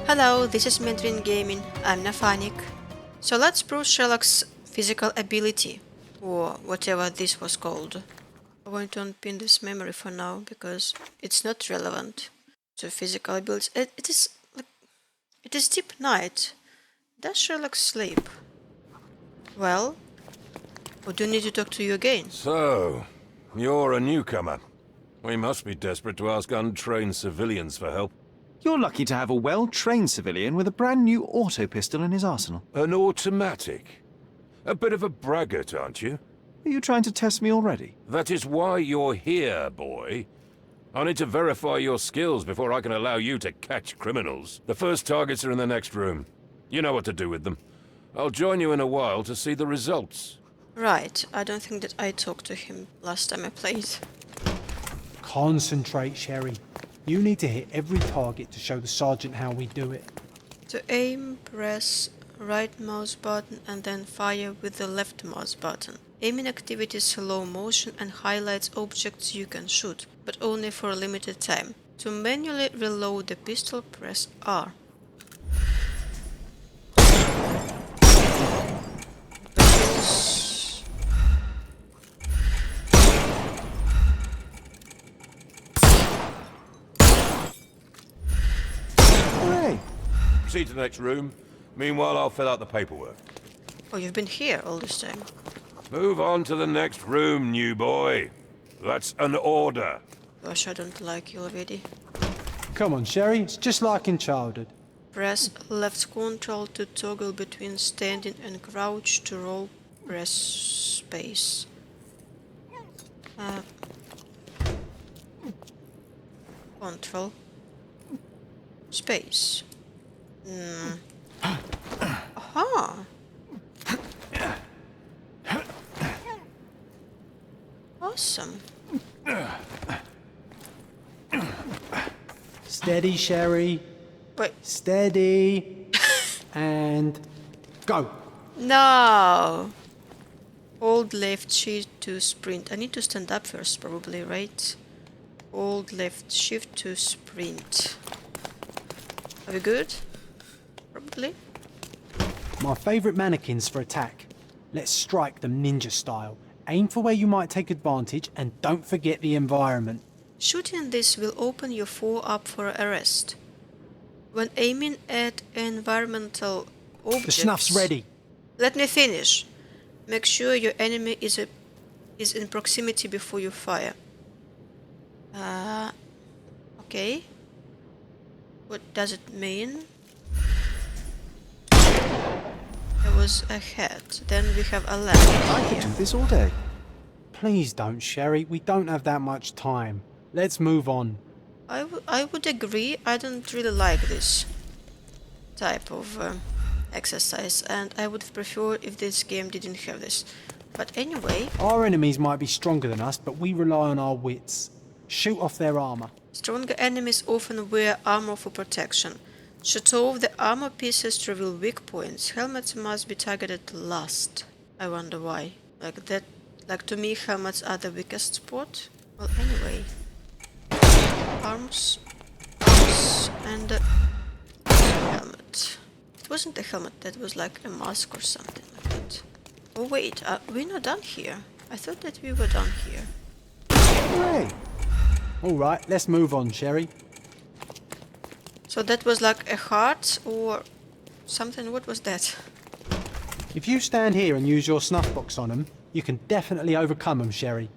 Hello, this is Mentoring Gaming. I'm Nafanik. So let's prove Sherlock's physical ability, or whatever this was called. I'm going to unpin this memory for now because it's not relevant to physical abilities. It is deep night. Does Sherlock sleep? Well, we do need to talk to you again. So, you're a newcomer. We must be desperate to ask untrained civilians for help. You're lucky to have a well-trained civilian with a brand new auto pistol in his arsenal. An automatic? A bit of a braggart, aren't you? Are you trying to test me already? That is why you're here, boy. I need to verify your skills before I can allow you to catch criminals. The first targets are in the next room. You know what to do with them. I'll join you in a while to see the results. Right, I don't think that I talked to him last time I played. Concentrate, Sherry. You need to hit every target to show the sergeant how we do it. To aim, press right mouse button and then fire with the left mouse button. Aiming activity is slow motion and highlights objects you can shoot, but only for a limited time. To manually reload the pistol, press R. Hooray! Proceed to the next room. Meanwhile, I'll fill out the paperwork. Oh, you've been here all this time. Move on to the next room, new boy. That's an order. Gosh, I don't like you already. Come on, Sherry. It's just like in childhood. Press left control to toggle between standing and crouch to roll. Press space. Control. Space. Aha! Awesome. Steady, Sherry. Wait, Steady. And go. no! Hold left shift to sprint. I need to stand up first, probably, right? Hold left shift to sprint. Are we good? Probably. My favourite mannequins for attack. Let's strike them ninja style. Aim for where you might take advantage and don't forget the environment. Shooting this will open your foe up for arrest. When aiming at environmental objects... The snuff's ready. Let me finish. Make sure your enemy is in proximity before you fire. Okay. What does it mean? There was a head. Then we have a leg. I could do this all day. Please don't, Sherry. We don't have that much time. Let's move on. I would agree. I don't really like this type of exercise, and I would prefer if this game didn't have this. But anyway, Our enemies might be stronger than us, but we rely on our wits. Shoot off their armor. stronger enemies often wear armor for protection. Shoot off the armor pieces to reveal weak points. Helmets must be targeted last. I wonder why. Like to me, helmets are the weakest spot. Well, anyway. Arms, and a helmet. It wasn't a helmet, that was like a mask or something like that. Oh wait, we're not done here. I thought that we were done here. Hooray! Alright, let's move on, Sherry. So that was like a heart or something. What was that? If you stand here and use your snuff box on them, you can definitely overcome them, Sherry.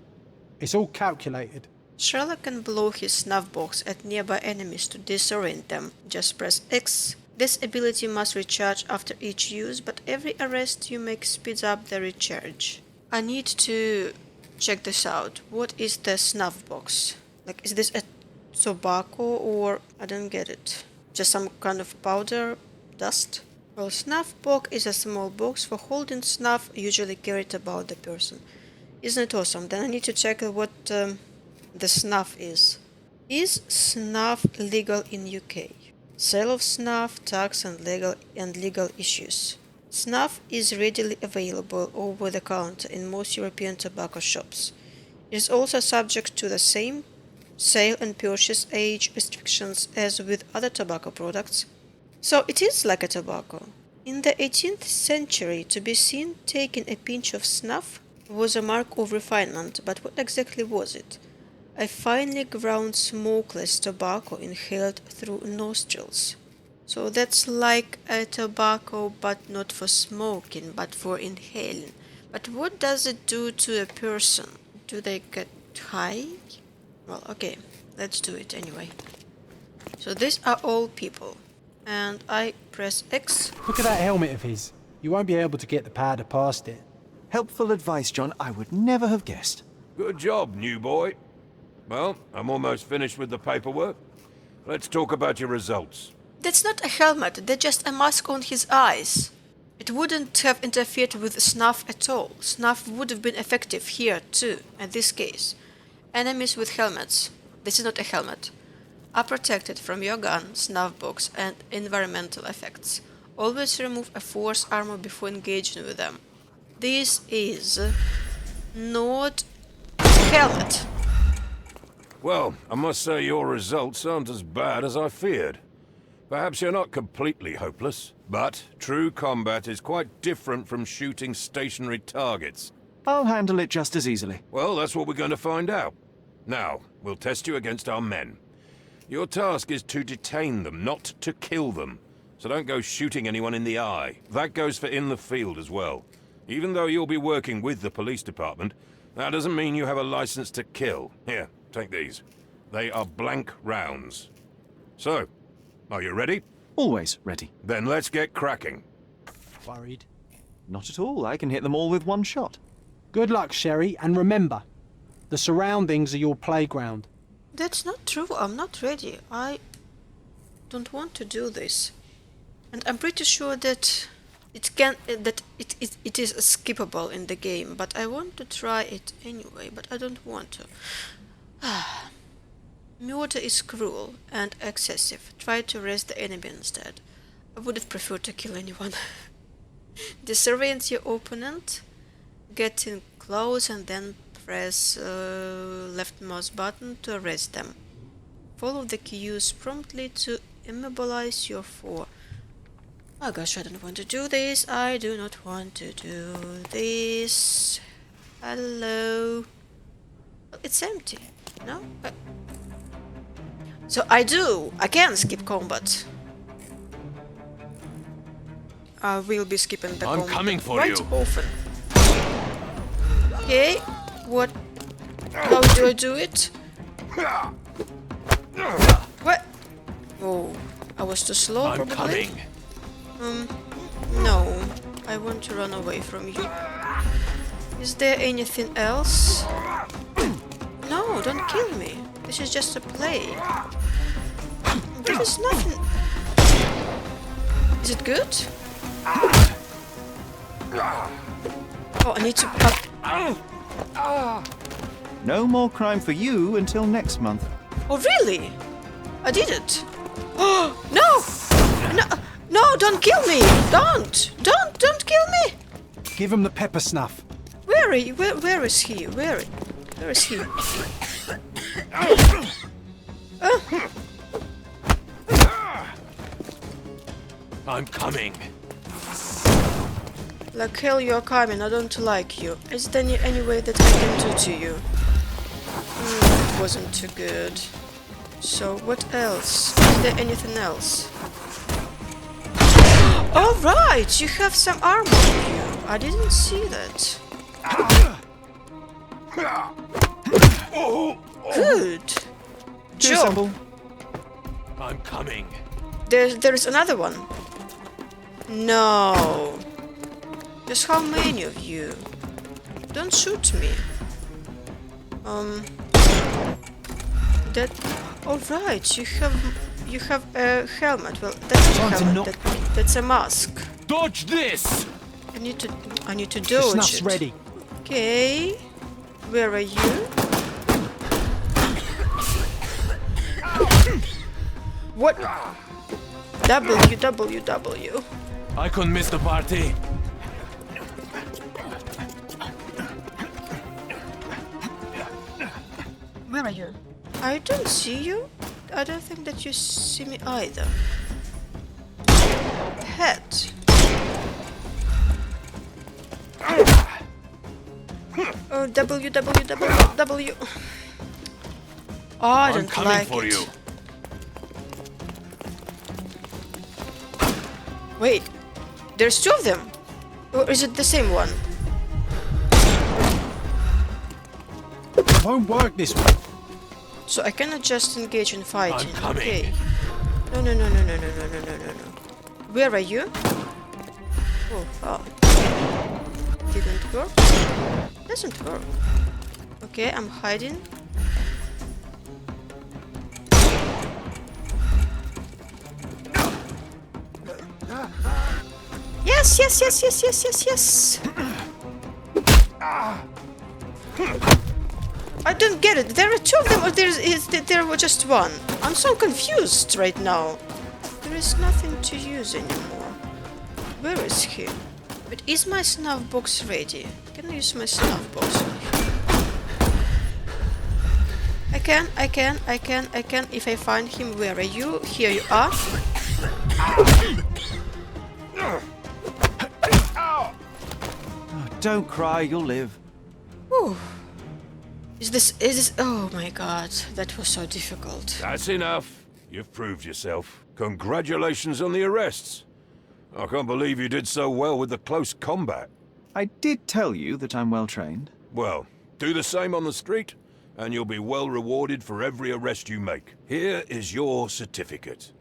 It's all calculated. Sherlock can blow his snuff box at nearby enemies to disorient them. Just press X. This ability must recharge after each use, but every arrest you make speeds up the recharge. I need to check this out. What is the snuff box? Like, is this a tobacco or... I don't get it. Just some kind of powder? Dust? Well, snuff box is a small box for holding snuff, usually carried about the person. Isn't it awesome? Then I need to check what the snuff is. Is snuff legal in UK? Sale of snuff, tax and legal issues. Snuff is readily available over the counter in most European tobacco shops. It is also subject to the same sale and purchase age restrictions as with other tobacco products. So it is like a tobacco. In the 18th century, to be seen taking a pinch of snuff was a mark of refinement, but what exactly was it? A finely ground smokeless tobacco inhaled through nostrils. So that's like a tobacco, but not for smoking, but for inhaling. But what does it do to a person? Do they get high? Well, okay, let's do it anyway. So these are all people. And I press X. Look at that helmet of his. You won't be able to get the powder past it. Helpful advice, John. I would never have guessed. Good job, new boy. Well, I'm almost finished with the paperwork. Let's talk about your results. That's not a helmet, that's just a mask on his eyes. It wouldn't have interfered with snuff at all. Snuff would have been effective here too, in this case. Enemies with helmets, this is not a helmet, are protected from your gun, snuff box and environmental effects. Always remove a force armor before engaging with them. This is not a helmet. Well, I must say your results aren't as bad as I feared. Perhaps you're not completely hopeless, but true combat is quite different from shooting stationary targets. I'll handle it just as easily. Well, that's what we're going to find out. Now, we'll test you against our men. Your task is to detain them, not to kill them. So don't go shooting anyone in the eye. That goes for in the field as well. Even though you'll be working with the police department, that doesn't mean you have a license to kill. Here, take these. They are blank rounds. So, are you ready? Always ready. Then let's get cracking. Worried? Not at all. I can hit them all with one shot. Good luck, Sherry, and remember, the surroundings are your playground. That's not true, I'm not ready. I don't want to do this. And I'm pretty sure that it is skippable in the game, but I want to try it anyway, but I don't want to. Murder is cruel and excessive. Try to arrest the enemy instead. I would have preferred to kill anyone. Disorient your opponent. Get in close and then press left mouse button to arrest them. Follow the cues promptly to immobilize your foe. Oh gosh, I don't want to do this. I do not want to do this. Hello. Well, it's empty. No? So I can skip combat. I will be skipping the combat. I'm coming for quite you. Often. Okay, what? How do I do it? What? Oh, I was too slow. I'm probably. coming. No, I want to run away from you. Is there anything else? No, don't kill me. This is just a play. There is nothing. Is it good? Oh, I need to. No more crime for you until next month. Oh, really? I did it. Oh no! No! No! Don't kill me! Don't kill me! Give him the pepper snuff. Where is he? Where is he? I'm coming. Like hell you're coming, I don't like you. Is there any way that I can do to you? It wasn't too good. So what else? Is there anything else? Alright, you have some armor on you. I didn't see that. Good. Job. Disassemble. I'm coming. There's another one. No. There's how many of you? Don't shoot me. That. All right. You have a helmet. Well, that's not a helmet. That's a mask. Dodge this! I need to The dodge snuff's it. ready. Okay. Where are you? What? W. I couldn't miss the party. Where are you? I don't see you. I don't think that you see me either. hat. Oh, W, W, W, W. Oh, I don't coming like for it. you. Wait, there's two of them? Or is it the same one? It won't work this way. So I cannot just engage in fighting. I'm coming. Okay. No, no, no, no, no, no, no, no, no, no, no. Where are you? Oh. Didn't work. Doesn't work. Okay, I'm hiding. Yes, yes, yes, yes, yes, yes, yes. I don't get it. There are two of them, or there was just one. I'm so confused right now. There is nothing to use anymore. Where is he? But is my snuff box ready? Can I use my snuff box on him? I can. If I find him, where are you? Here you are. Oh, don't cry, you'll live. Whew. Is this, oh my god, that was so difficult. That's enough. You've proved yourself. Congratulations on the arrests. I can't believe you did so well with the close combat. I did tell you that I'm well trained. Well, do the same on the street, and you'll be well rewarded for every arrest you make. Here is your certificate.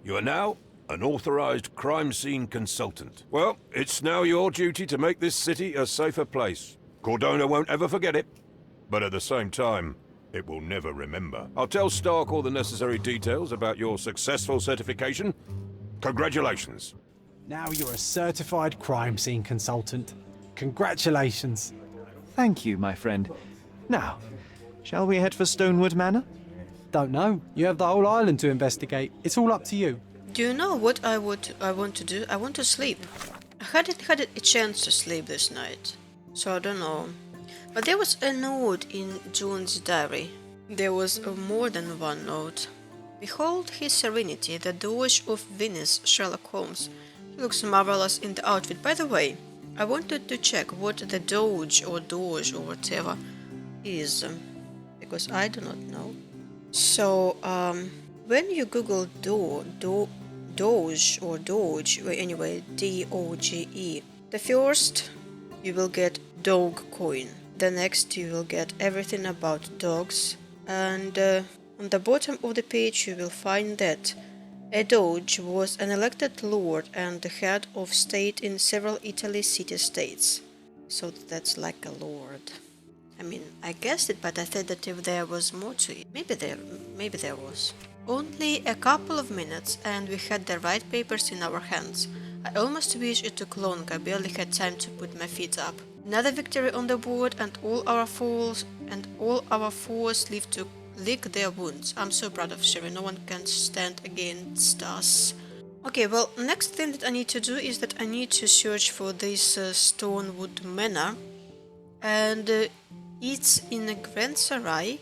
You are now an authorized crime scene consultant. Well, it's now your duty to make this city a safer place. Cordona won't ever forget it, but at the same time, it will never remember. I'll tell Stark all the necessary details about your successful certification. Congratulations. Now you're a certified crime scene consultant. Congratulations. Thank you, my friend. Now, shall we head for Stonewood Manor? Don't know. You have the whole island to investigate. It's all up to you. Do you know what I want to do? I want to sleep. I hadn't had a chance to sleep this night, so I don't know. But there was a note in Jon's diary. There was more than one note. Behold his serenity, the Doge of Venice, Sherlock Holmes. He looks marvelous in the outfit. By the way, I wanted to check what the Doge or whatever is, because I do not know. So, when you Google Doge or Doge, or anyway, D-O-G-E, the first you will get dog coin. The next you will get everything about dogs, and on the bottom of the page you will find that a Doge was an elected lord and the head of state in several Italy city-states. So that's like a lord. I mean, I guessed it, but I thought that if there was more to it, maybe there was. Only a couple of minutes and we had the right papers in our hands. I almost wish it took long. I barely had time to put my feet up. Another victory on the board, and all our foes live to lick their wounds. I'm so proud of Sherry. No one can stand against us. Okay, well, next thing that I need to do is that I need to search for this Stonewood Manor, and it's in a Grand Sarai.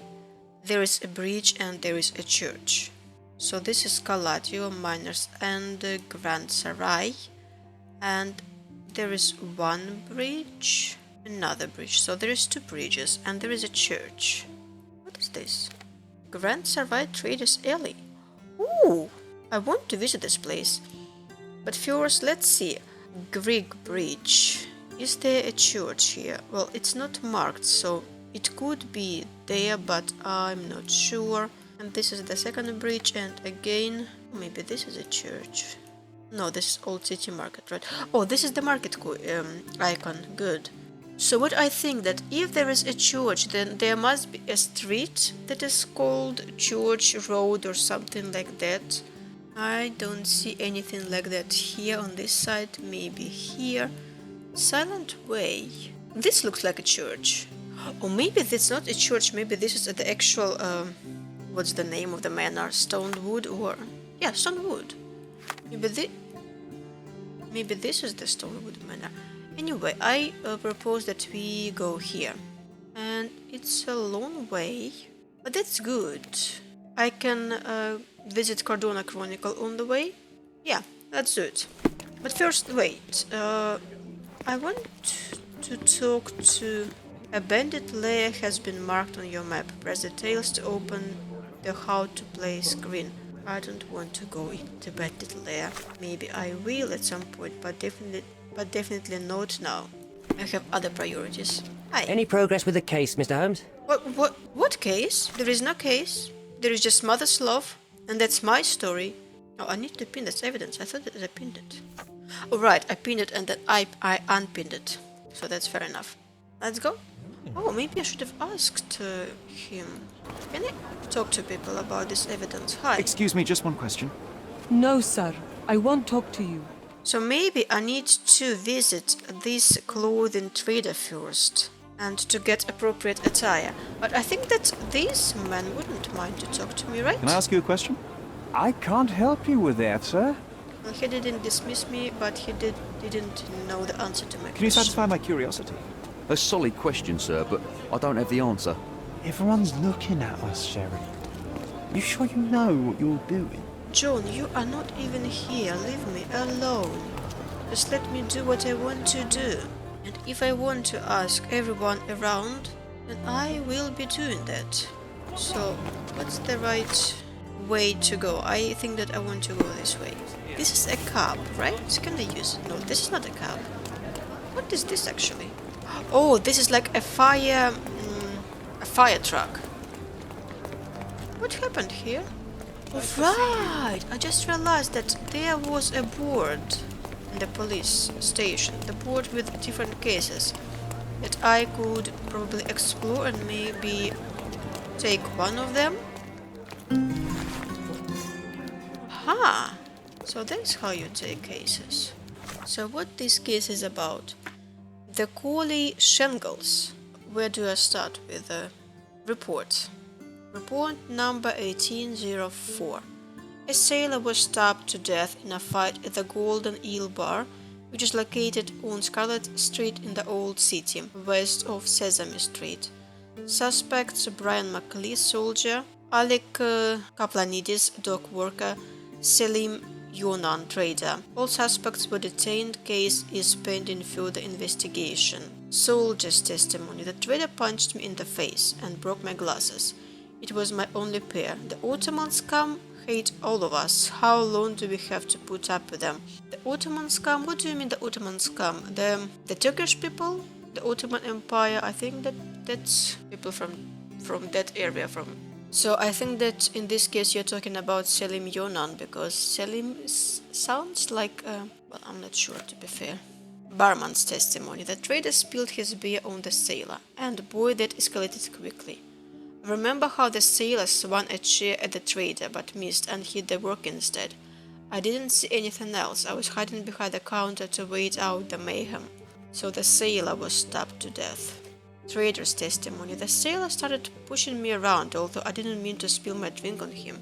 There is a bridge and there is a church. So this is Calatio, Miners, and Grand Sarai, and there is one bridge, another bridge. So there is two bridges, and there is a church. What is this? Grand Sarai Traders Alley. Ooh, I want to visit this place. But first, let's see. Greek Bridge. Is there a church here? Well, it's not marked, so it could be there, but I'm not sure. And this is the second bridge, and again, maybe this is a church. No, this is Old City Market, right? Oh, this is the market icon. Good. So what I think that if there is a church, then there must be a street that is called Church Road or something like that. I don't see anything like that here on this side. Maybe here. Silent Way. This looks like a church. Or maybe this is not a church. Maybe this is the actual, what's the name of the manor? Stonewood or... yeah, Stonewood. Maybe this is the Stonewood Manor. Anyway, I propose that we go here. And it's a long way, but that's good. I can visit Cardona Chronicle on the way. Yeah, let's do it. But first, wait. I want to talk to... A bandit lair has been marked on your map. Press the tails to open the how to play screen. I don't want to go in the bandit lair. Maybe I will at some point, but definitely not now. I have other priorities. Hi. Any progress with the case, Mr. Holmes? What case? There is no case. There is just mother's love, and that's my story. Oh, I need to pin this evidence. I thought that I pinned it. Oh, right, I pinned it and then I unpinned it. So that's fair enough. Let's go. Oh, maybe I should have asked him. Can I talk to people about this evidence? Hi. Excuse me, just one question. No, sir. I won't talk to you. So maybe I need to visit this clothing trader first and to get appropriate attire. But I think that this man wouldn't mind to talk to me, right? Can I ask you a question? I can't help you with that, sir. Well, he didn't dismiss me, but he didn't know the answer to my question. Can you satisfy my curiosity? A solid question, sir, but I don't have the answer. Everyone's looking at us, Sherry. You sure you know what you're doing? John, you are not even here. Leave me alone. Just let me do what I want to do. And if I want to ask everyone around, then I will be doing that. So, what's the right way to go? I think that I want to go this way. This is a cab, right? Can I use it? No, this is not a cab. What is this actually? Oh, this is like a fire truck. What happened here? Right, I just realized that there was a board in the police station, the board with different cases that I could probably explore and maybe take one of them. Aha! So that's how you take cases. So what this case is about? The Coley Shingles. Where do I start with the report? Report number 1804. A sailor was stabbed to death in a fight at the Golden Eel Bar, which is located on Scarlet Street in the Old City, west of Sesame Street. Suspects Brian McLeese, soldier, Alec Kaplanidis, dock worker, Selim Yonan, trader. All suspects were detained. Case is pending further investigation. Soldier's testimony. The trader punched me in the face and broke my glasses. It was my only pair. The Ottoman scum hate all of us. How long do we have to put up with them? The Ottoman scum? What do you mean the Ottoman scum? The Turkish people? The Ottoman Empire? I think that's people from that area. So I think that in this case you're talking about Selim Yonan, because Selim sounds like well, I'm not sure, to be fair. Barman's testimony. The trader spilled his beer on the sailor, and boy, that escalated quickly. Remember how the sailor swung a chair at the trader but missed and hit the work instead. I didn't see anything else. I was hiding behind the counter to wait out the mayhem. So the sailor was stabbed to death. Trader's testimony. The sailor started pushing me around, although I didn't mean to spill my drink on him.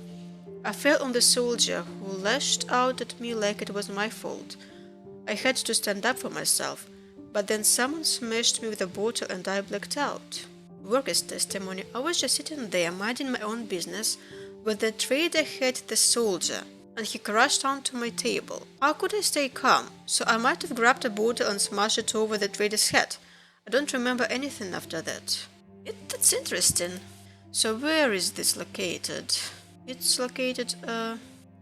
I fell on the soldier, who lashed out at me like it was my fault. I had to stand up for myself, but then someone smashed me with a bottle and I blacked out. Worker's testimony. I was just sitting there, minding my own business, when the trader hit the soldier, and he crashed onto my table. How could I stay calm? So I might have grabbed a bottle and smashed it over the trader's head. I don't remember anything after that. That's interesting. So where is this located? It's located, there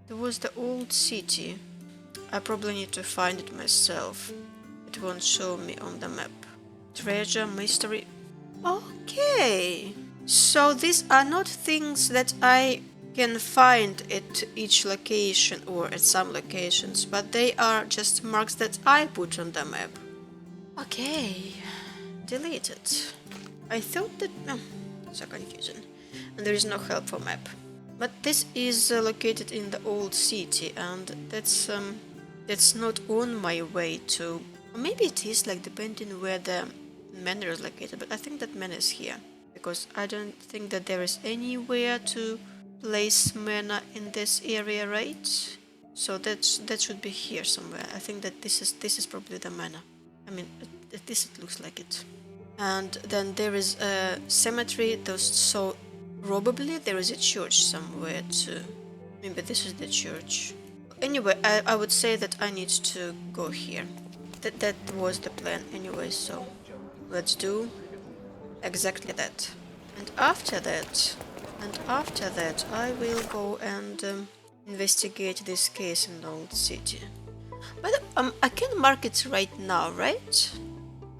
was the old city. I probably need to find it myself. It won't show me on the map. Treasure, mystery. Okay. So these are not things that I can find at each location or at some locations, but they are just marks that I put on the map. Okay. Delete it. I thought that... No, so confusing. And there is no help for map. But this is located in the old city, and that's not on my way to... Or maybe it is, like, depending where the manor is located, but I think that manor is here. Because I don't think that there is anywhere to place manor in this area, right? So that should be here somewhere. I think that this is probably the manor. I mean, at least it looks like it. And then there is a cemetery, so probably there is a church somewhere too. Maybe this is the church. Anyway, I would say that I need to go here. That was the plan anyway, so let's do exactly that. And after that, I will go and investigate this case in the old city. But I can mark it right now, right?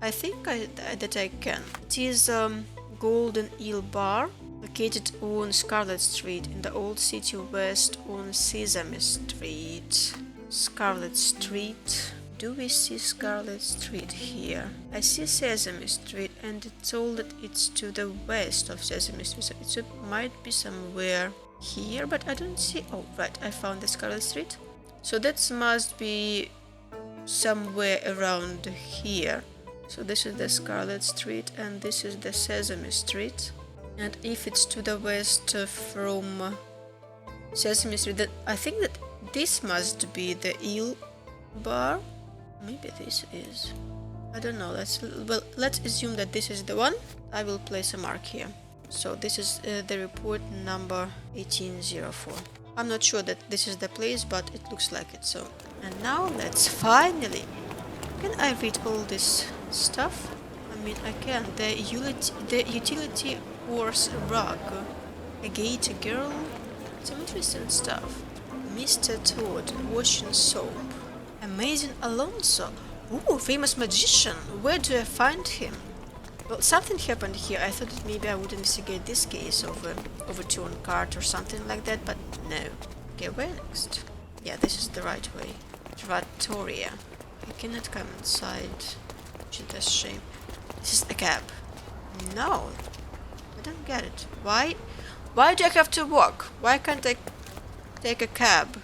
I think that I can. It is Golden Eel Bar, located on Scarlet Street in the old city west on Sesame Street. Scarlet Street. Do we see Scarlet Street here? I see Sesame Street and it's told that it's to the west of Sesame Street, so it might be somewhere here, but I don't see... Oh, right, I found the Scarlet Street. So that must be somewhere around here. So this is the Scarlet Street and this is the Sesame Street. And if it's to the west from Sesame Street, that I think that this must be the Eel Bar. Maybe this is. I don't know. Let's assume that this is the one. I will place a mark here. So this is the report number 1804. I'm not sure that this is the place, but it looks like it. So, and now let's finally. Can I read all this stuff? I mean, I can. The utility horse rug, a gator girl, some interesting stuff. Mr. Todd, washing soap. Amazing Alonso. Ooh, famous magician. Where do I find him? Well, something happened here. I thought that maybe I would investigate this case of overturned cart or something like that, but no. Okay, where next? Yeah, this is the right way. Trattoria. I cannot come inside. Which is a shame. This is a cab. No. I don't get it. Why do I have to walk? Why can't I take a cab?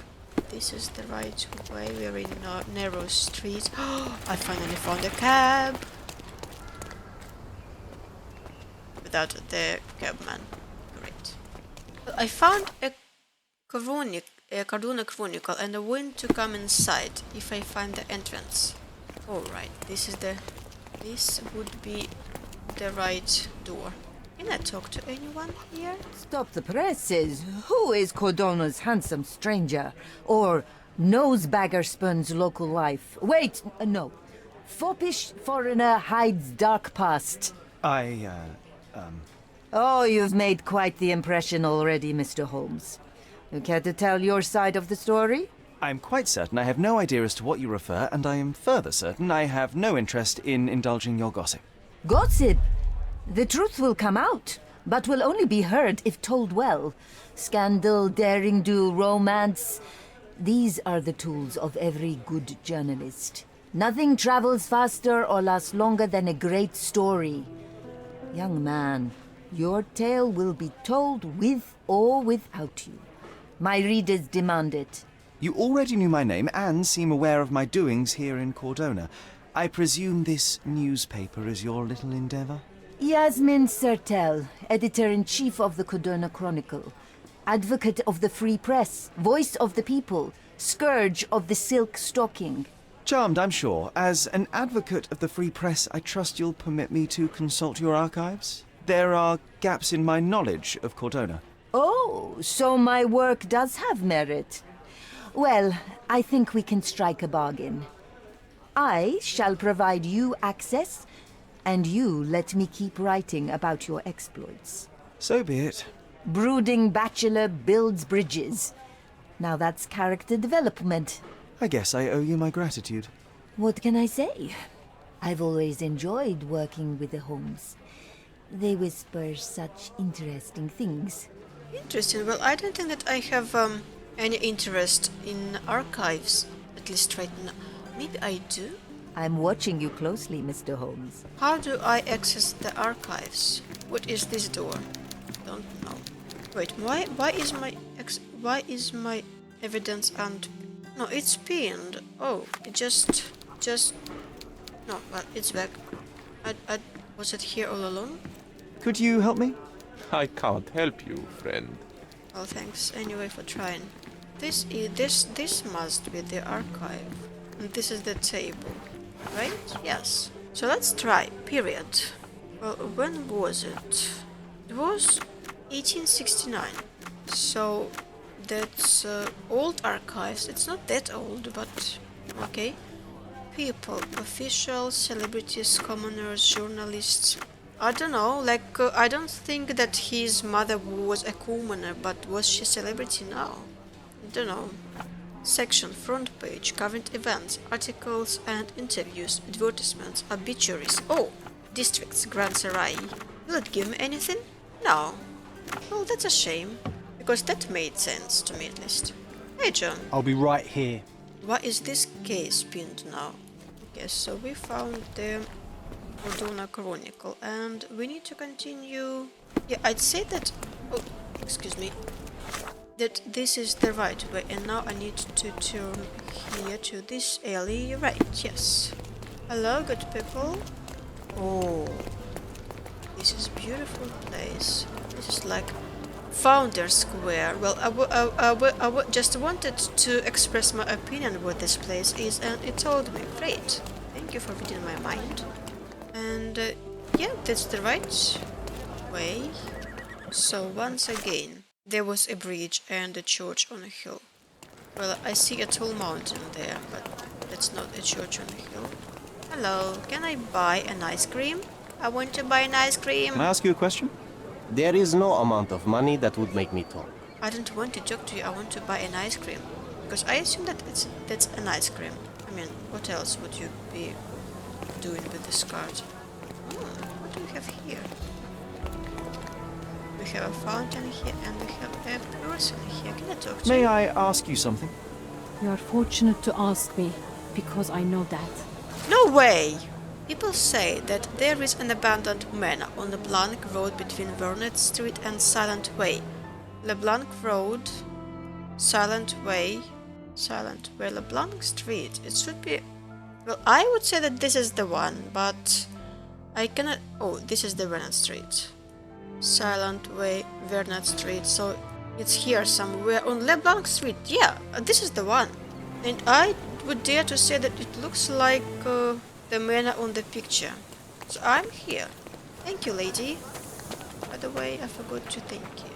This is the right way. We're in a narrow street. I finally found a cab. Without the cabman. Great. I found a Cardona Chronicle and I want to come inside if I find the entrance. Alright, this would be the right door. Can I talk to anyone here? Stop the presses. Who is Cordona's handsome stranger? Or nosebagger spurns local life? Wait, no. Foppish foreigner hides dark past. Oh, you've made quite the impression already, Mr. Holmes. You care to tell your side of the story? I'm quite certain I have no idea as to what you refer, and I am further certain I have no interest in indulging your gossip. Gossip? The truth will come out, but will only be heard if told well. Scandal, daring-do, romance. These are the tools of every good journalist. Nothing travels faster or lasts longer than a great story. Young man, your tale will be told with or without you. My readers demand it. You already knew my name and seem aware of my doings here in Cordona. I presume this newspaper is your little endeavor? Yasmin Sertel, editor-in-chief of the Cordona Chronicle. Advocate of the free press, voice of the people, scourge of the silk stocking. Charmed, I'm sure. As an advocate of the free press, I trust you'll permit me to consult your archives? There are gaps in my knowledge of Cordona. Oh, so my work does have merit. Well, I think we can strike a bargain. I shall provide you access, and you let me keep writing about your exploits. So be it. Brooding bachelor builds bridges. Now that's character development. I guess I owe you my gratitude. What can I say? I've always enjoyed working with the Holmes. They whisper such interesting things. Interesting. Well, I don't think that I have any interest in archives, at least right now. Maybe I do? I'm watching you closely, Mr. Holmes. How do I access the archives? What is this door? Don't know. Wait, why is my evidence and... No, it's pinned. Oh, it just... No, well, it's back. Was it here all along? Could you help me? I can't help you, friend. Well, thanks anyway for trying. This must be the archive. And this is the table. Right? Yes. So let's try. Period. Well, when was it? It was 1869. So That's old archives. It's not that old, but okay. People, officials, celebrities, commoners, journalists. I don't know, like, I don't think that his mother was a commoner, but was she a celebrity now? I don't know. Section, front page, current events, articles and interviews, advertisements, obituaries. Oh, districts, Grand Sarai. Will it give me anything? No. Well, that's a shame, because that made sense to me at least. Hey, John. I'll be right here. Why is this case pinned now? Yes, so we found the Ordona Chronicle, and we need to continue. Yeah, I'd say that. Oh, excuse me. That this is the right way, and now I need to turn here to this alley. Right, yes. Hello, good people. Oh, this is a beautiful place. This is like Founder Square. Well, I just wanted to express my opinion what this place is, and it told me. Great. Thank you for reading my mind. And yeah, that's the right way. So once again, there was a bridge and a church on a hill. Well, I see a tall mountain there, but that's not a church on a hill. Hello, can I buy an ice cream? I want to buy an ice cream. Can I ask you a question? There is no amount of money that would make me talk. I don't want to talk to you, I want to buy an ice cream. Because I assume that that's an ice cream. I mean, what else would you be doing with this card? What do we have here? We have a fountain here and we have a person here. Can I talk to you? May I ask you something? You are fortunate to ask me, because I know that. No way! People say that there is an abandoned manor on the Blanc Road between Vernet Street and Silent Way. LeBlanc Road, Silent Way, LeBlanc Street. It should be... Well, I would say that this is the one, but I cannot... Oh, this is the Vernet Street. Silent Way, Vernet Street. So it's here somewhere on LeBlanc Street. Yeah, this is the one. And I would dare to say that it looks like the manor on the picture. So I'm here. Thank you, lady. By the way, I forgot to thank you.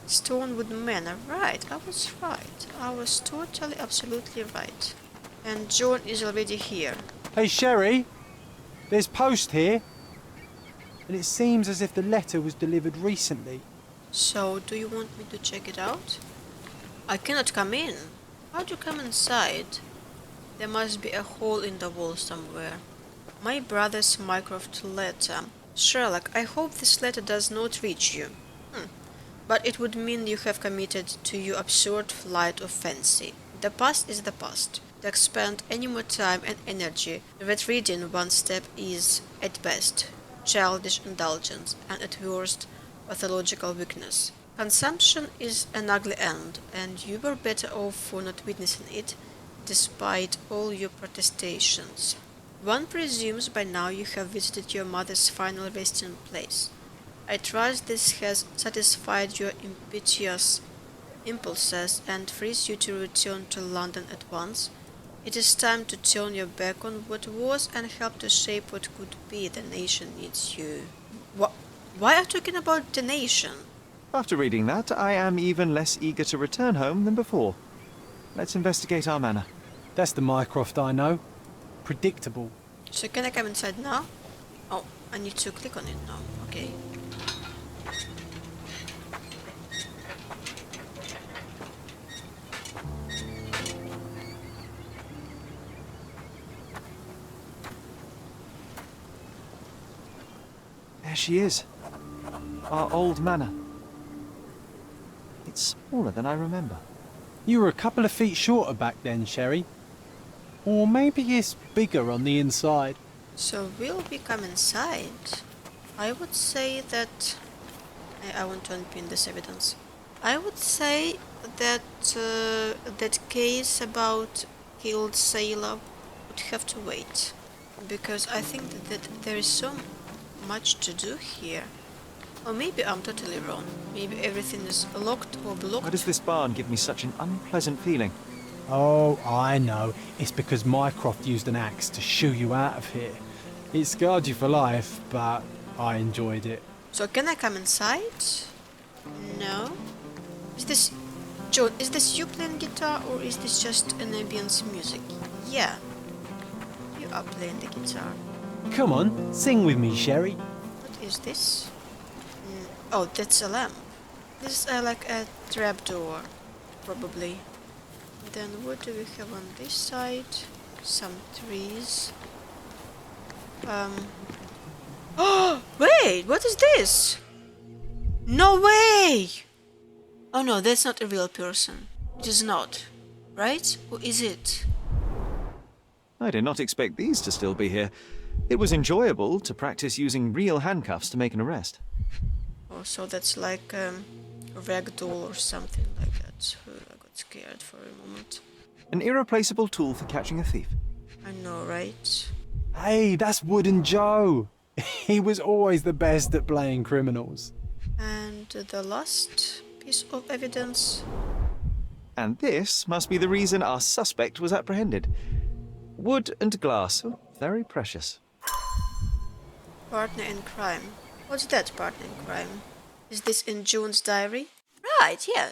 Stonewood Manor. Right, I was right. I was totally, absolutely right. And John is already here. Hey, Sherry. There's post here. And it seems as if the letter was delivered recently. So, do you want me to check it out? I cannot come in. How do you come inside? There must be a hole in the wall somewhere. My brother's Mycroft letter. Sherlock, I hope this letter does not reach you. But it would mean you have committed to your absurd flight of fancy. The past is the past. To expend any more time and energy that reading one step is, at best, childish indulgence, and at worst, pathological weakness. Consumption is an ugly end, and you were better off for not witnessing it, despite all your protestations. One presumes by now you have visited your mother's final resting place. I trust this has satisfied your impetuous impulses and frees you to return to London at once. It is time to turn your back on what was and help to shape what could be. The nation needs you. Why are you talking about the nation? After reading that, I am even less eager to return home than before. Let's investigate our manor. That's the Mycroft I know. Predictable. So can I come inside now? Oh, I need to click on it now. Okay. There she is. Our old manor. It's smaller than I remember. You were a couple of feet shorter back then, Sherry. Or maybe it's bigger on the inside. So will we come inside? I would say that... I want to unpin this evidence. I would say that that case about killed sailor would have to wait. Because I think that there is so much to do here. Or maybe I'm totally wrong. Maybe everything is locked or blocked. Why does this barn give me such an unpleasant feeling? Oh, I know. It's because Mycroft used an axe to shoo you out of here. It scarred you for life, but I enjoyed it. So can I come inside? No. Is this... John, is this you playing guitar or is this just an ambience music? Yeah. You are playing the guitar. Come on, sing with me, Sherry. What is this? Oh, that's a lamp. This is like a trapdoor, probably. Then what do we have on this side? Some trees. Oh, wait, what is this? No way! Oh no, that's not a real person. It is not, right? Or is it? I did not expect these to still be here. It was enjoyable to practice using real handcuffs to make an arrest. Oh, so that's like a ragdoll or something like that. I got scared for a moment. An irreplaceable tool for catching a thief. I know, right? Hey, that's Wooden Joe. He was always the best at playing criminals. And the last piece of evidence. And this must be the reason our suspect was apprehended. Wood and glass. Oh, very precious. Partner in crime. What's that, partner in crime? Is this in John's diary? Right, yeah.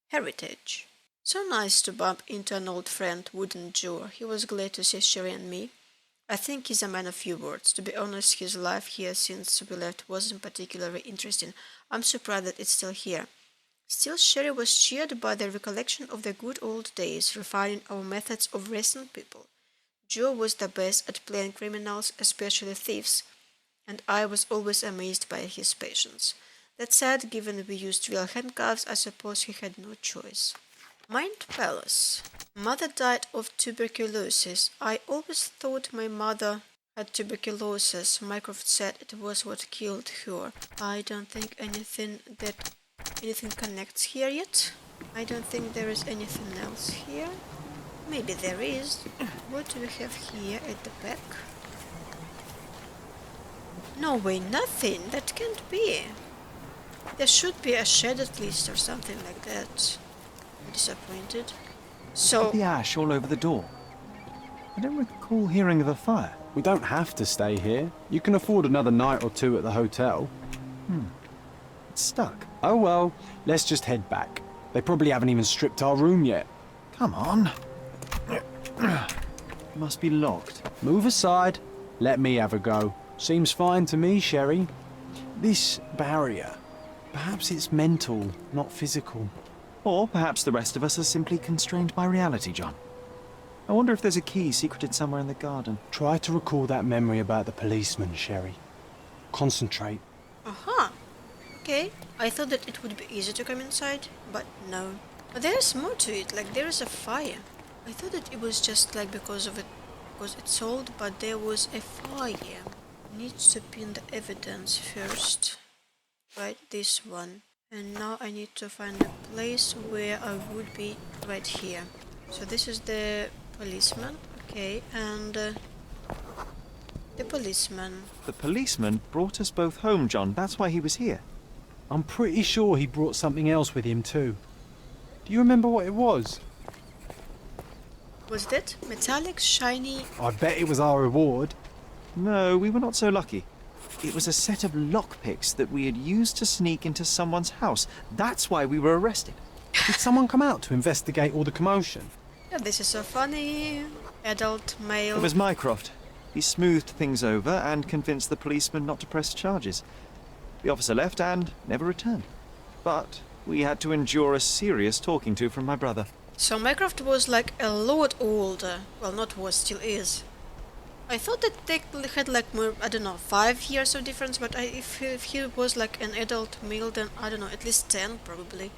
Heritage. So nice to bump into an old friend, Wooden Joe. He was glad to see Sherry and me. I think he's a man of few words. To be honest, his life here since we left wasn't particularly interesting. I'm surprised that it's still here. Still, Sherry was cheered by the recollection of the good old days, refining our methods of arresting people. Joe was the best at playing criminals, especially thieves, and I was always amazed by his patience. That said, given we used real handcuffs, I suppose he had no choice. Mind Palace. Mother died of tuberculosis. I always thought my mother had tuberculosis. Mycroft said it was what killed her. I don't think anything connects here yet. I don't think there is anything else here. Maybe there is. What do we have here at the back? No way, nothing. That can't be. There should be a shed at least or something like that. I'm disappointed. So... The ash all over the door. I don't recall hearing of a fire. We don't have to stay here. You can afford another night or two at the hotel. It's stuck. Oh well, let's just head back. They probably haven't even stripped our room yet. Come on. Must be locked. Move aside. Let me have a go. Seems fine to me, Sherry. This barrier, perhaps it's mental, not physical. Or perhaps the rest of us are simply constrained by reality, John. I wonder if there's a key secreted somewhere in the garden. Try to recall that memory about the policeman, Sherry. Concentrate. Aha. Okay. I thought that it would be easy to come inside, but no. But there's more to it, like there is a fire. I thought that it was just like because it's old, but there was a fire. Needs to pin the evidence first. Right, this one. And now I need to find a place where I would be right here. So this is the policeman, okay, and the policeman. The policeman brought us both home, John. That's why he was here. I'm pretty sure he brought something else with him too. Do you remember what it was? Was that metallic, shiny? I bet it was our reward. No, we were not so lucky. It was a set of lockpicks that we had used to sneak into someone's house. That's why we were arrested. Did someone come out to investigate all the commotion? Yeah, this is so funny. Adult male. It was Mycroft. He smoothed things over and convinced the policeman not to press charges. The officer left and never returned. But we had to endure a serious talking to from my brother. So Mycroft was like a lot older. Well, not was, still is. I thought that they had like more, I don't know, 5 years of difference, but if he was like an adult male, then I don't know, at least 10 probably.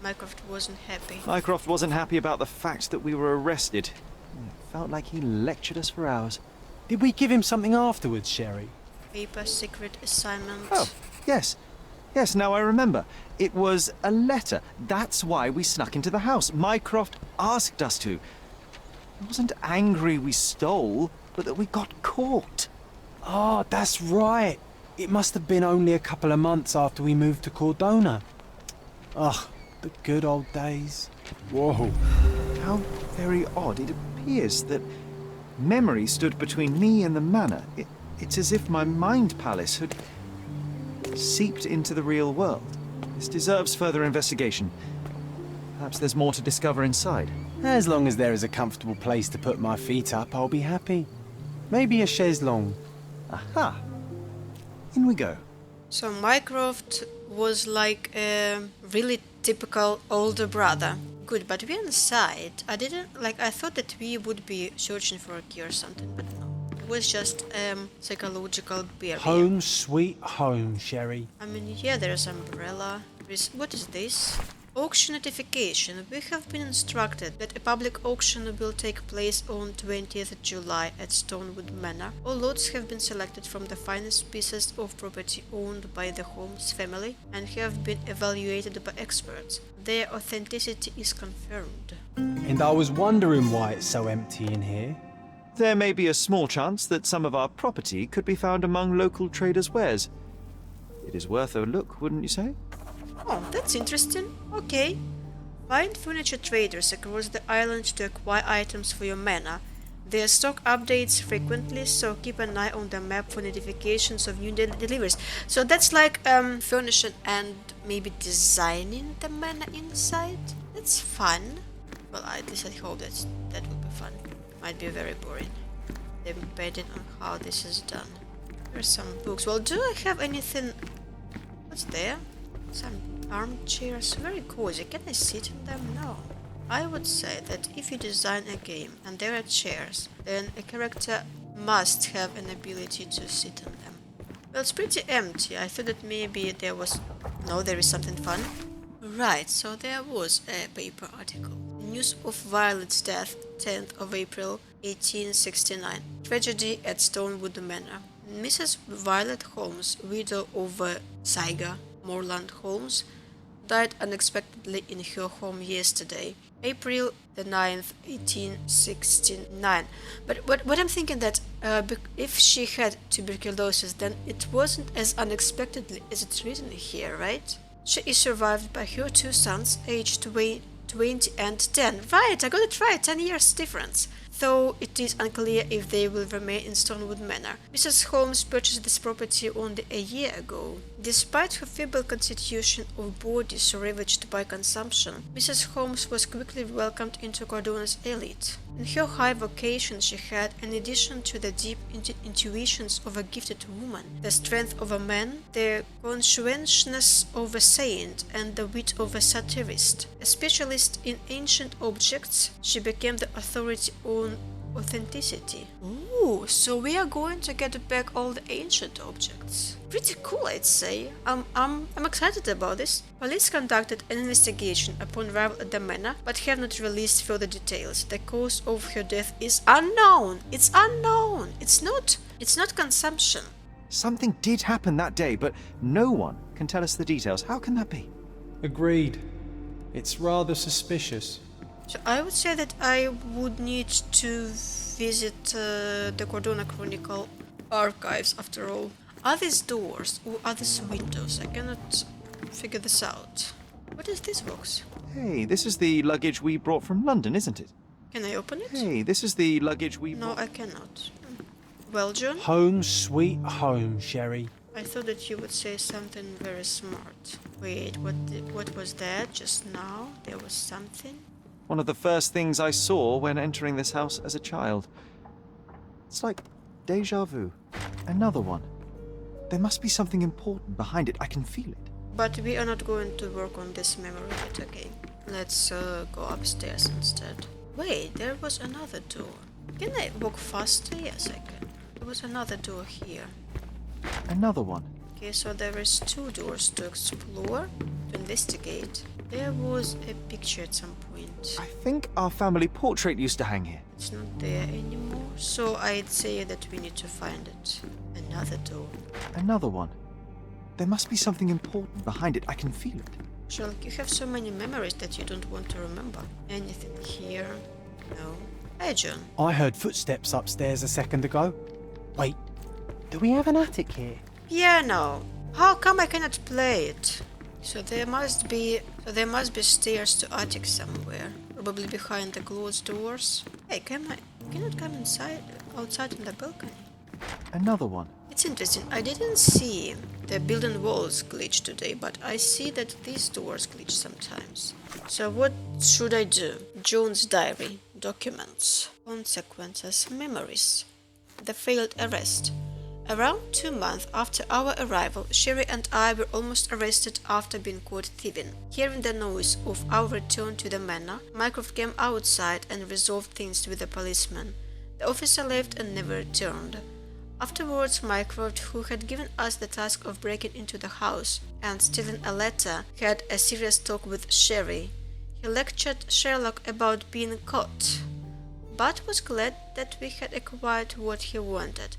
Mycroft wasn't happy. Mycroft wasn't happy about the fact that we were arrested. It felt like he lectured us for hours. Did we give him something afterwards, Sherry? Paper, secret assignment. Oh, yes. Yes, now I remember. It was a letter. That's why we snuck into the house. Mycroft asked us to. He wasn't angry we stole, but that we got caught. Oh, that's right. It must have been only a couple of months after we moved to Cordona. Ugh, the good old days. Whoa. How very odd. It appears that memory stood between me and the manor. It's as if my mind palace had seeped into the real world. This deserves further investigation. Perhaps there's more to discover inside. As long as there is a comfortable place to put my feet up, I'll be happy. Maybe a chaise longue. Aha! In we go. So Mycroft was like a really typical older brother. Good, but we're inside. I thought that we would be searching for a key or something, but no. It was just psychological barrier. Home sweet home, Sherry. I mean, yeah, there's umbrella. What is this? Auction notification. We have been instructed that a public auction will take place on 20th July at Stonewood Manor. All lots have been selected from the finest pieces of property owned by the Holmes family and have been evaluated by experts. Their authenticity is confirmed. And I was wondering why it's so empty in here. There may be a small chance that some of our property could be found among local traders' wares. It is worth a look, wouldn't you say? Oh, that's interesting. Okay. Find furniture traders across the island to acquire items for your manor. Their stock updates frequently, so keep an eye on the map for notifications of new deliveries. So that's like furnishing and maybe designing the manor inside. That's fun. Well, at least I hope that would be fun. Might be very boring, depending on how this is done. There's some books. Well, do I have anything? What's there? Some armchairs, very cozy. Can I sit in them? No. I would say that if you design a game and there are chairs, then a character must have an ability to sit in them. Well, it's pretty empty. I thought that maybe there was... No, there is something fun. Right, so there was a paper article. News of Violet's death, 10th of April, 1869. Tragedy at Stonewood Manor. Mrs. Violet Holmes, widow of Saiga Morland Holmes, died unexpectedly in her home yesterday, April the 9th, 1869. But what I'm thinking that if she had tuberculosis, then it wasn't as unexpectedly as it's written here, right? She is survived by her two sons, aged 20 and 10. Right, I got it right, 10 years difference. Though it is unclear if they will remain in Stonewood Manor. Mrs. Holmes purchased this property only a year ago. Despite her feeble constitution of body so ravaged by consumption, Mrs. Holmes was quickly welcomed into Cordona's elite. In her high vocation she had, in addition to the deep intuitions of a gifted woman, the strength of a man, the conscientiousness of a saint, and the wit of a satirist. A specialist in ancient objects, she became the authority on authenticity. Ooh, so we are going to get back all the ancient objects. Pretty cool, I'd say. I'm excited about this. Police conducted an investigation upon arrival at the manor, but have not released further details. The cause of her death is unknown. It's unknown. It's not consumption. Something did happen that day, but no one can tell us the details. How can that be? Agreed. It's rather suspicious. So I would say that I would need to visit the Cordona Chronicle archives after all. Are these doors or are these windows? I cannot figure this out. What is this box? Hey, this is the luggage we brought from London, isn't it? Can I open it? Hey, this is the luggage we No, brought... I cannot. Well, John? Home sweet home, Sherry. I thought that you would say something very smart. Wait, what was that just now? There was something? One of the first things I saw when entering this house as a child. It's like déjà vu. Another one. There must be something important behind it. I can feel it. But we are not going to work on this memory yet, okay? Let's go upstairs instead. Wait, there was another door. Can I walk faster? Yes, I can. There was another door here. Another one. Okay, so there is two doors to explore, to investigate. There was a picture at some point. I think our family portrait used to hang here. It's not there anymore, so I'd say that we need to find it. Another door. Another one. There must be something important behind it. I can feel it. Sherlock, you have so many memories that you don't want to remember. Anything here? No. Hey, John. I heard footsteps upstairs a second ago. Wait, do we have an attic here? Piano. How come I cannot play it? So there must be stairs to attic somewhere. Probably behind the closed doors. Hey, cannot come outside on the balcony? Another one. It's interesting. I didn't see the building walls glitch today, but I see that these doors glitch sometimes. So what should I do? John's diary, documents, consequences, memories, the failed arrest. Around 2 months after our arrival, Sherry and I were almost arrested after being caught thieving. Hearing the noise of our return to the manor, Mycroft came outside and resolved things with the policeman. The officer left and never returned. Afterwards, Mycroft, who had given us the task of breaking into the house and stealing a letter, had a serious talk with Sherry. He lectured Sherlock about being caught, but was glad that we had acquired what he wanted.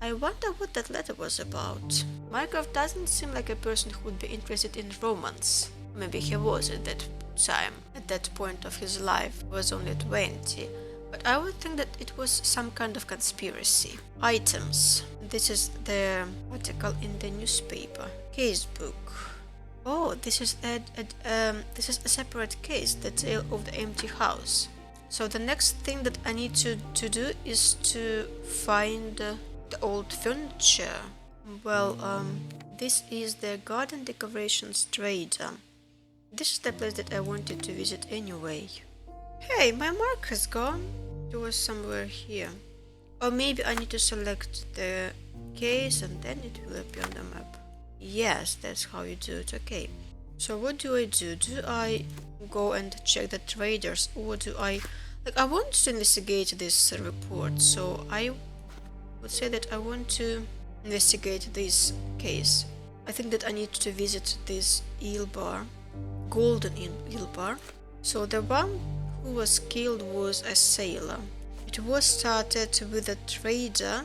I wonder what that letter was about. Mycroft doesn't seem like a person who would be interested in romance. Maybe he was at that time, at that point of his life. He was only 20. But I would think that it was some kind of conspiracy. Items. This is the article in the newspaper. Case book. Oh, this is a separate case, the tale of the empty house. So the next thing that I need to do is to find the old furniture. Well, this is the garden decorations trader. This is the place that I wanted to visit anyway. Hey, my mark has gone. It was somewhere here. Or maybe I need to select the case and then it will appear on the map. Yes, that's how you do it. Okay. So what do I do? Do I go and check the traders, or do I... I want to investigate this report, so I would say that I want to investigate this case. I think that I need to visit this eel bar, golden eel bar. So the one who was killed was a sailor. It was started with a trader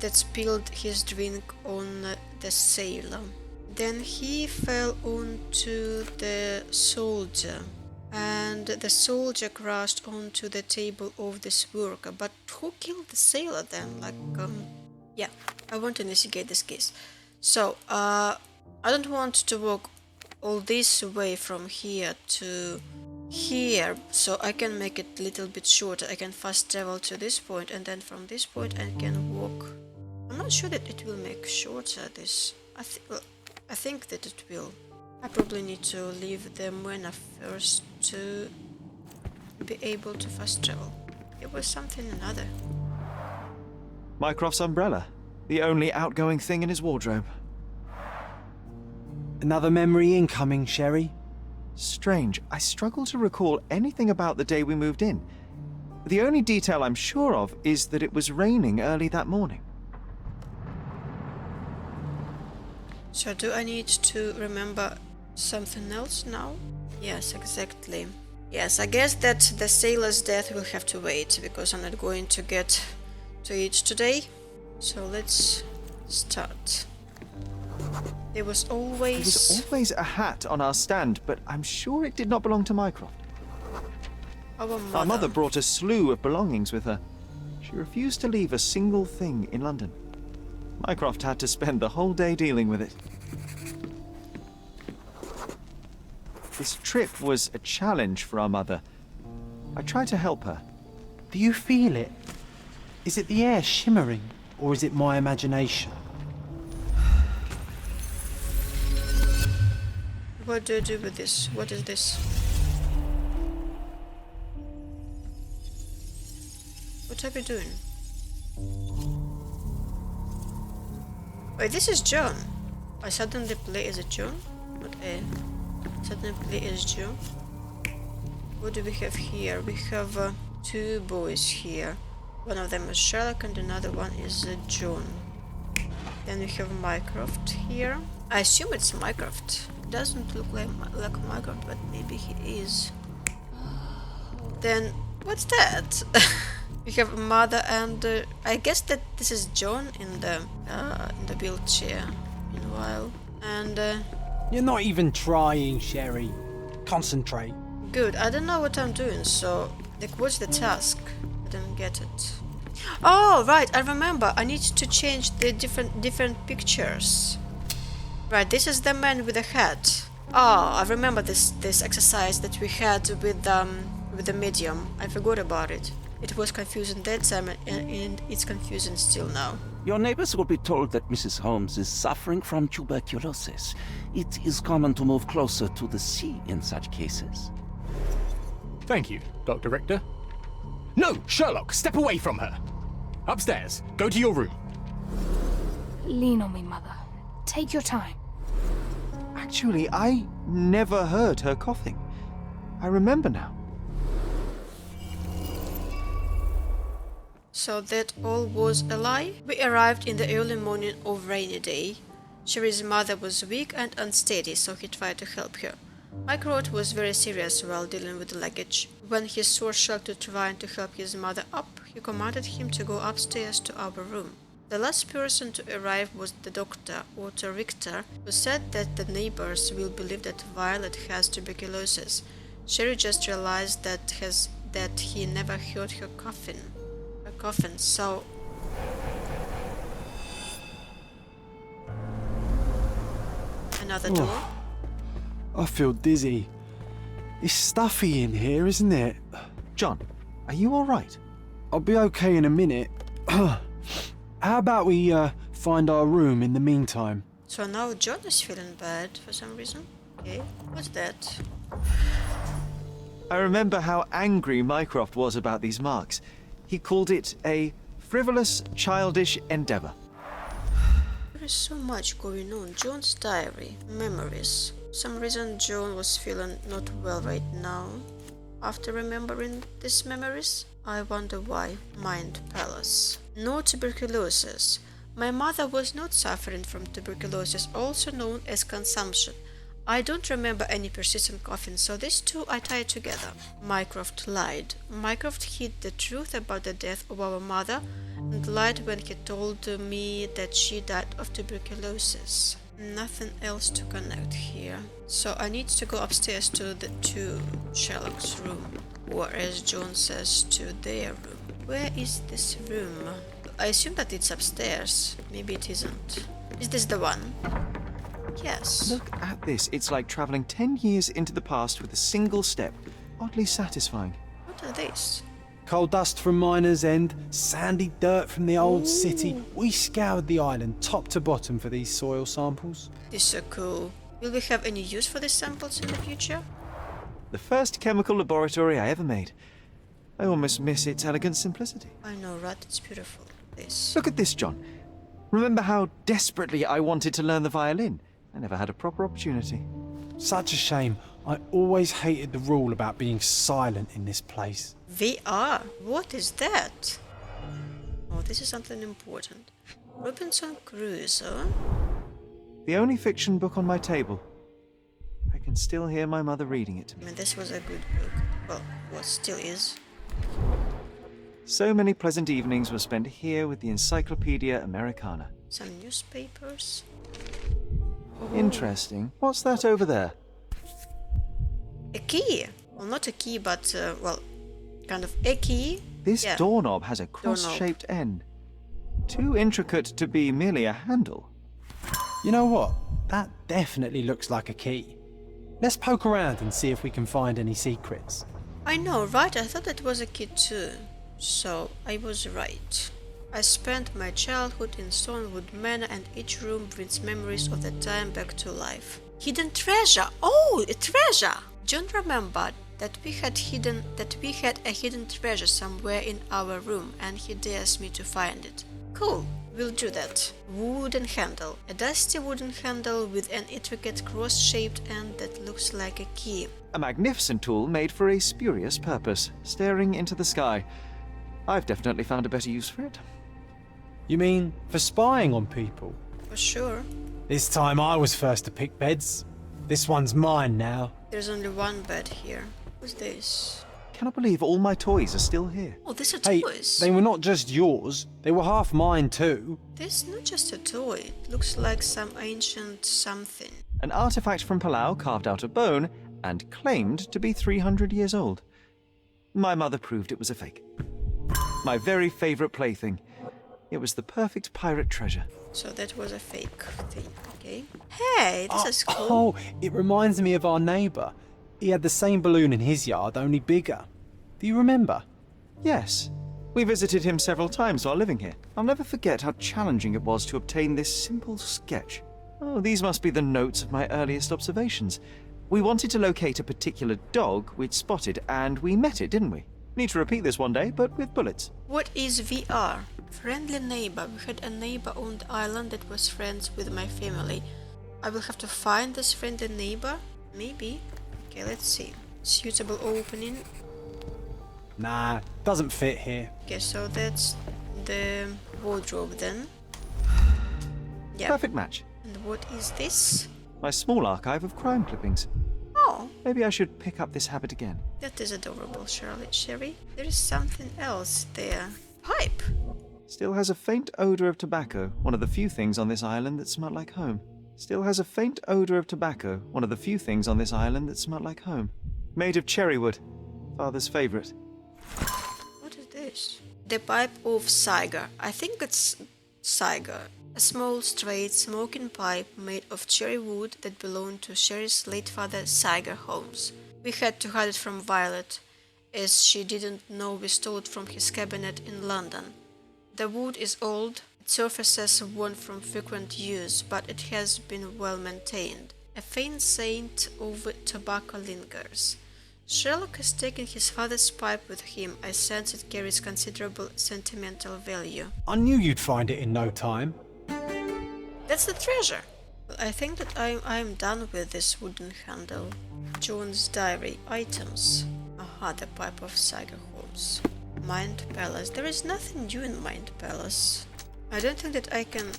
that spilled his drink on the sailor. Then he fell onto the soldier, and the soldier crashed onto the table of this worker. But who killed the sailor then? Yeah, I want to investigate this case. So, I don't want to walk all this way from here to here, so I can make it a little bit shorter. I can fast travel to this point, and then from this point I can walk. I'm not sure that it will make shorter this. I think that it will. I probably need to leave the manor first to be able to fast travel. It was something another. Mycroft's umbrella, the only outgoing thing in his wardrobe. Another memory incoming, Sherry. Strange, I struggle to recall anything about the day we moved in. The only detail I'm sure of is that it was raining early that morning. So do I need to remember something else now? Yes, exactly. Yes, I guess that the sailor's death will have to wait, because I'm not going to get to it today. So let's start. There was always a hat on our stand, but I'm sure it did not belong to Mycroft. Our mother brought a slew of belongings with her. She refused to leave a single thing in London. Mycroft had to spend the whole day dealing with it. This trip was a challenge for our mother. I tried to help her. Do you feel it? Is it the air shimmering, or is it my imagination? What do I do with this? What is this? What are we doing? Wait, this is John. I suddenly play as a John? Not a... Suddenly play as John. What do we have here? We have two boys here. One of them is Sherlock and another one is John. Then we have Mycroft here. I assume it's Mycroft. Doesn't look like Mycroft, but maybe he is. Then what's that? We have a mother and I guess that this is John in the wheelchair. Meanwhile, and you're not even trying, Sherry. Concentrate. Good. I don't know what I'm doing. So, what's the task? I didn't get it. Oh, right. I remember. I need to change the different pictures. Right, this is the man with the hat. Oh, I remember this exercise that we had with the medium. I forgot about it. It was confusing that time and it's confusing still now. Your neighbors will be told that Mrs. Holmes is suffering from tuberculosis. It is common to move closer to the sea in such cases. Thank you, Dr. Richter. No, Sherlock, step away from her. Upstairs, go to your room. Lean on me, Mother. Take your time. Actually, I never heard her coughing. I remember now. So that all was a lie? We arrived in the early morning of rainy day. Sherry's mother was weak and unsteady, so he tried to help her. Mycroft was very serious while dealing with the luggage. When he saw Sherlock trying to help his mother up, he commanded him to go upstairs to our room. The last person to arrive was the doctor, Otto Richter, who said that the neighbors will believe that Violet has tuberculosis. Sherry just realized that he never heard her coughing. So another door. I feel dizzy. It's stuffy in here, isn't it? John, are you all right? I'll be okay in a minute. How about we find our room in the meantime? So now John is feeling bad for some reason. Okay, what's that? I remember how angry Mycroft was about these marks. He called it a frivolous, childish endeavor. There is so much going on. John's diary, memories. For some reason John was feeling not well right now. After remembering these memories, I wonder why. Mind Palace. No tuberculosis. My mother was not suffering from tuberculosis, also known as consumption. I don't remember any persistent coughing, so these two I tied together. Mycroft lied. Mycroft hid the truth about the death of our mother and lied when he told me that she died of tuberculosis. Nothing else to connect here. So I need to go upstairs to Sherlock's room, or as John says, to their room. Where is this room? I assume that it's upstairs. Maybe it isn't. Is this the one? Yes. Look at this. It's like traveling 10 years into the past with a single step. Oddly satisfying. What are these? Coal dust from Miner's End, sandy dirt from the old city. We scoured the island top to bottom for these soil samples. This is so cool. Will we have any use for these samples in the future? The first chemical laboratory I ever made. I almost miss its elegant simplicity. I know, right? It's beautiful. This. Look at this, John. Remember how desperately I wanted to learn the violin? I never had a proper opportunity. Such a shame. I always hated the rule about being silent in this place. VR? What is that? Oh, this is something important. Robinson Crusoe? The only fiction book on my table. I can still hear my mother reading it to me. I mean, this was a good book. Well, what still is. So many pleasant evenings were spent here with the Encyclopedia Americana. Some newspapers. Interesting. What's that over there? A key. Well, not a key, but, well, kind of a key. This doorknob has a cross-shaped end. Too intricate to be merely a handle. You know what? That definitely looks like a key. Let's poke around and see if we can find any secrets. I know, right? I thought it was a key too. So, I was right. I spent my childhood in Stonewood Manor, and each room brings memories of that time back to life. Hidden treasure! Oh, a treasure! John remembered that we had a hidden treasure somewhere in our room, and he dares me to find it. Cool, we'll do that. Wooden handle. A dusty wooden handle with an intricate cross-shaped end that looks like a key. A magnificent tool made for a spurious purpose, staring into the sky. I've definitely found a better use for it. You mean for spying on people? For sure. This time I was first to pick beds. This one's mine now. There's only one bed here. What's this? Cannot believe all my toys are still here. Oh, these are Hey, toys. they were not just yours. They were half mine too. This is not just a toy. It looks like some ancient something. An artifact from Palau carved out of bone and claimed to be 300 years old. My mother proved it was a fake. My very favorite plaything. It was the perfect pirate treasure. So that was a fake thing, okay? Hey, this is cool. Oh, it reminds me of our neighbour. He had the same balloon in his yard, only bigger. Do you remember? Yes. We visited him several times while living here. I'll never forget how challenging it was to obtain this simple sketch. Oh, these must be the notes of my earliest observations. We wanted to locate a particular dog we'd spotted, and we met it, didn't we? Need to repeat this one day, but with bullets. What is VR? Friendly neighbor. We had a neighbor on the island that was friends with my family. I will have to find this friendly neighbor? Maybe. Okay, let's see. Suitable opening. Nah, doesn't fit here. Okay, so that's the wardrobe then. Yeah. Perfect match. And what is this? My small archive of crime clippings. Oh, Maybe I should pick up this habit again. that is adorable, Sherry. There is something else there. Pipe! Still has a faint odor of tobacco, one of the few things on this island that smell like home. Still has a faint odor of tobacco, one of the few things on this island that smell like home. Made of cherry wood, father's favorite. What is this? The pipe of Saigar. I think it's Saigar. A small, straight, smoking pipe made of cherry wood that belonged to Sherry's late father, Saigar Holmes. We had to hide it from Violet, as she didn't know we stole it from his cabinet in London. The wood is old, its surfaces worn from frequent use, but it has been well maintained. A faint scent of tobacco lingers. Sherlock has taken his father's pipe with him. I sense it carries considerable sentimental value. I knew you'd find it in no time. That's the treasure! Well, I think that I'm done with this wooden handle. John's diary. Items. Aha, the pipe of Saigar Holmes. Mind Palace. There is nothing new in Mind Palace. I don't think that I can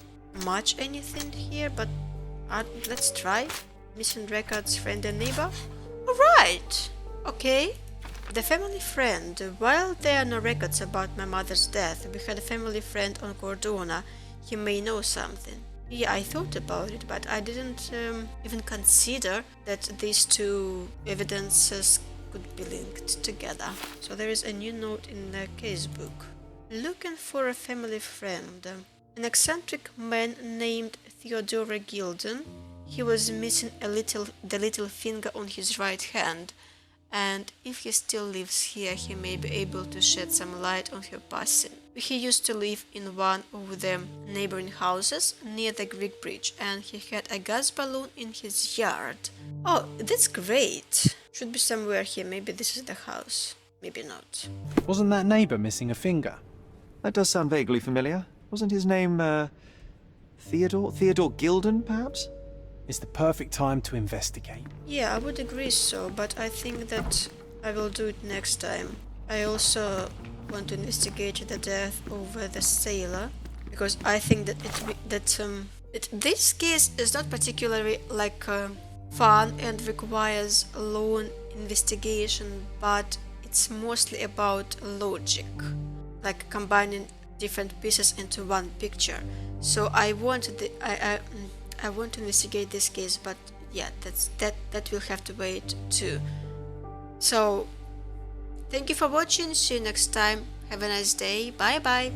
match anything here, but let's try. Missing records, friend and neighbor. Alright! Okay. The family friend. While there are no records about my mother's death, we had a family friend on Cordona. He may know something. Yeah, I thought about it, but I didn't even consider that these two evidences could be linked together. So there is a new note in the casebook. Looking for a family friend. An eccentric man named Theodore Gilden. He was missing the little finger on his right hand, and if he still lives here, he may be able to shed some light on her passing. He used to live in one of the neighboring houses near the Greek bridge, and he had a gas balloon in his yard. Oh, that's great! Should be somewhere here. Maybe this is the house. Maybe not. Wasn't that neighbour missing a finger? That does sound vaguely familiar. Wasn't his name, Theodore? Theodore Gilden, perhaps? It's the perfect time to investigate. Yeah, I would agree so, but I think that I will do it next time. I also want to investigate the death of the sailor, because I think that this case is not particularly fun and requires a long investigation, but it's mostly about logic, like combining different pieces into one picture. So I want to investigate this case, but yeah, that will have to wait too. So thank you for watching. See you next time. Have a nice day. Bye bye.